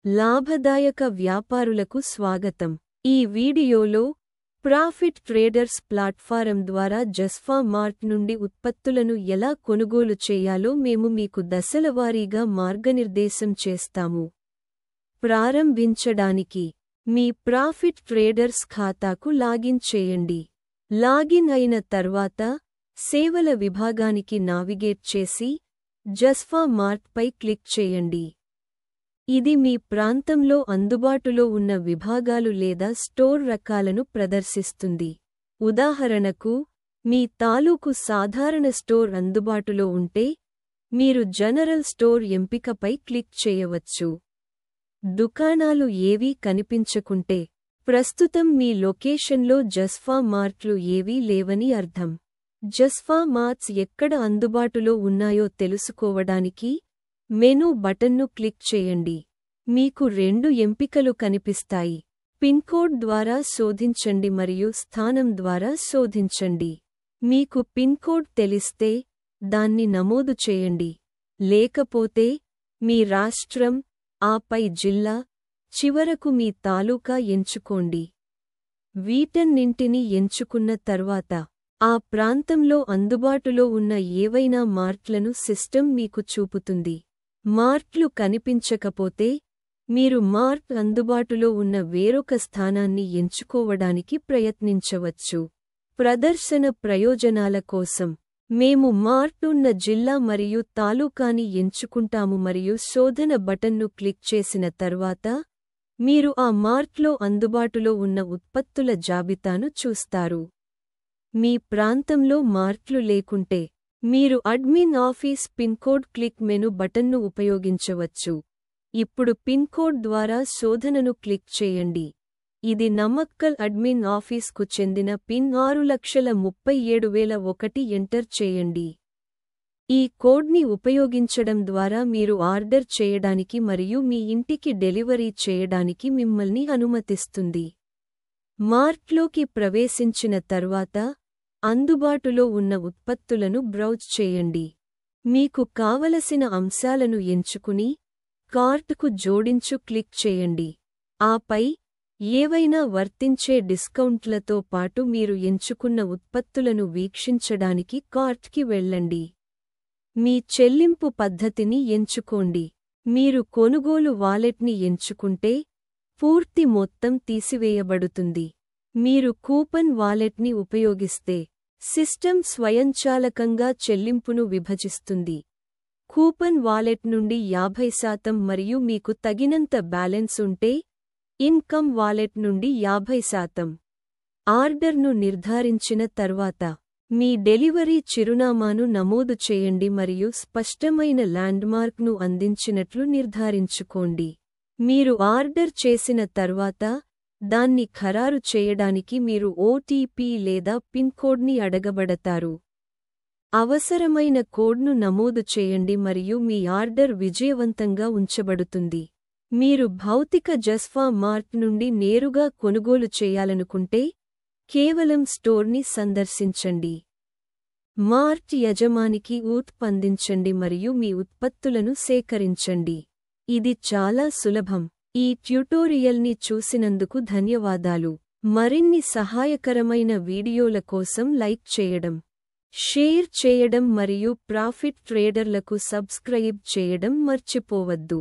లాభదాయక వ్యాపారులకు స్వాగతం. ఈ వీడియోలో ప్రాఫిట్ ట్రేడర్స్ ప్లాట్ఫారం ద్వారా జస్ఫా మార్ట్ నుండి ఉత్పత్తులను ఎలా కొనుగోలు చేయాలో మేము మీకు దశలవారీగా మార్గనిర్దేశం చేస్తాము. ప్రారంభించడానికి మీ ప్రాఫిట్ ట్రేడర్స్ ఖాతాకు లాగిన్ చేయండి. లాగిన్ అయిన తర్వాత సేవల విభాగానికి నావిగేట్ చేసి జస్ఫా మార్ట్పై క్లిక్ చేయండి. ఇది మీ ప్రాంతంలో అందుబాటులో ఉన్న విభాగాలు లేదా స్టోర్ రకాలను ప్రదర్శిస్తుంది. ఉదాహరణకు, మీ తాలూకు సాధారణ స్టోర్ అందుబాటులో ఉంటే, మీరు జనరల్ స్టోర్ ఎంపికపై క్లిక్ చేయవచ్చు. దుకాణాలు ఏవీ కనిపించకుంటే, ప్రస్తుతం మీ లొకేషన్లో జస్ఫా మార్ట్లు ఏవీ లేవని అర్థం. జస్ఫా మార్ట్స్ ఎక్కడ అందుబాటులో ఉన్నాయో తెలుసుకోవడానికి మెనూ బటన్ను క్లిక్ చేయండి. మీకు 2 ఎంపికలు కనిపిస్తాయి. పిన్కోడ్ ద్వారా శోధించండి మరియు స్థానం ద్వారా శోధించండి. మీకు పిన్కోడ్ తెలిస్తే దాన్ని నమోదు చేయండి. లేకపోతే మీ రాష్ట్రం, ఆపై జిల్లా, చివరకు మీ తాలూకా ఎంచుకోండి. వీటన్నింటినీ ఎంచుకున్న తర్వాత ఆ ప్రాంతంలో అందుబాటులో ఉన్న ఏవైనా మార్ట్లను సిస్టమ్ మీకు చూపుతుంది. మార్ట్లు కనిపించకపోతే, మీరు మార్ట్ అందుబాటులో ఉన్న వేరొక స్థానాన్ని ఎంచుకోవడానికి ప్రయత్నించవచ్చు. ప్రదర్శన ప్రయోజనాల కోసం మేము మార్ట్ ఉన్న జిల్లా మరియు తాలూకాని ఎంచుకుంటాము మరియు శోధన బటన్ను క్లిక్ చేసిన తర్వాత మీరు ఆ మార్ట్లో అందుబాటులో ఉన్న ఉత్పత్తుల జాబితాను చూస్తారు. మీ ప్రాంతంలో మార్ట్లు లేకుంటే, మీరు admin office pincode click menu బటన్ను ఉపయోగించవచ్చు. ఇప్పుడు పిన్కోడ్ ద్వారా శోధనను క్లిక్ చేయండి. ఇది నమక్కల్ అడ్మిన్ ఆఫీస్కు చెందిన పిన్ 6,37,001 ఎంటర్ చేయండి. ఈ కోడ్ని ఉపయోగించడం ద్వారా మీరు ఆర్డర్ చేయడానికి మరియు మీ ఇంటికి డెలివరీ చేయడానికి మిమ్మల్ని అనుమతిస్తుంది. మార్ట్లోకి ప్రవేశించిన తర్వాత అందుబాటులో ఉన్న ఉత్పత్తులను బ్రౌజ్ చేయండి. మీకు కావలసిన అంశాలను ఎంచుకుని కార్ట్కు జోడించు క్లిక్ చేయండి. ఆపై ఏవైనా వర్తించే డిస్కౌంట్లతో పాటు మీరు ఎంచుకున్న ఉత్పత్తులను వీక్షించడానికి కార్ట్కి వెళ్ళండి. మీ చెల్లింపు పద్ధతిని ఎంచుకోండి. మీరు కొనుగోలు వాలెట్ని ఎంచుకుంటే పూర్తి మొత్తం తీసివేయబడుతుంది. మీరు కూపన్ వాలెట్ని ఉపయోగిస్తే సిస్టమ్ స్వయంచాలకంగా చెల్లింపును విభజిస్తుంది. కూపన్ వాలెట్ నుండి 50% మరియు మీకు తగినంత బ్యాలెన్స్ ఉంటే ఇన్కమ్ వాలెట్ నుండి 50%. ఆర్డర్ను నిర్ధారించిన తర్వాత మీ డెలివరీ చిరునామాను నమోదు చేయండి మరియు స్పష్టమైన ల్యాండ్మార్క్ను అందించినట్లు నిర్ధారించుకోండి. మీరు ఆర్డర్ చేసిన తర్వాత దాన్ని ఖరారు చేయడానికి మీరు ఓటీపీ లేదా పిన్కోడ్ని అడగబడతారు. అవసరమైన కోడ్ను నమోదు చేయండి మరియు మీ ఆర్డర్ విజయవంతంగా ఉంచబడుతుంది. మీరు భౌతిక జస్ఫా మార్ట్ నుండి నేరుగా కొనుగోలు చేయాలనుకుంటే కేవలం స్టోర్ని సందర్శించండి. మార్ట్ యజమానికి ఊత్పందించండి మరియు మీ ఉత్పత్తులను సేకరించండి. ఇది చాలా సులభం. ఈ ట్యుటోరియల్ని చూసినందుకు ధన్యవాదాలు. మరిన్ని సహాయకరమైన వీడియోల కోసం లైక్ చేయడం, షేర్ చేయడం మరియు ప్రాఫిట్ ట్రేడర్లకు సబ్స్క్రైబ్ చేయడం మర్చిపోవద్దు.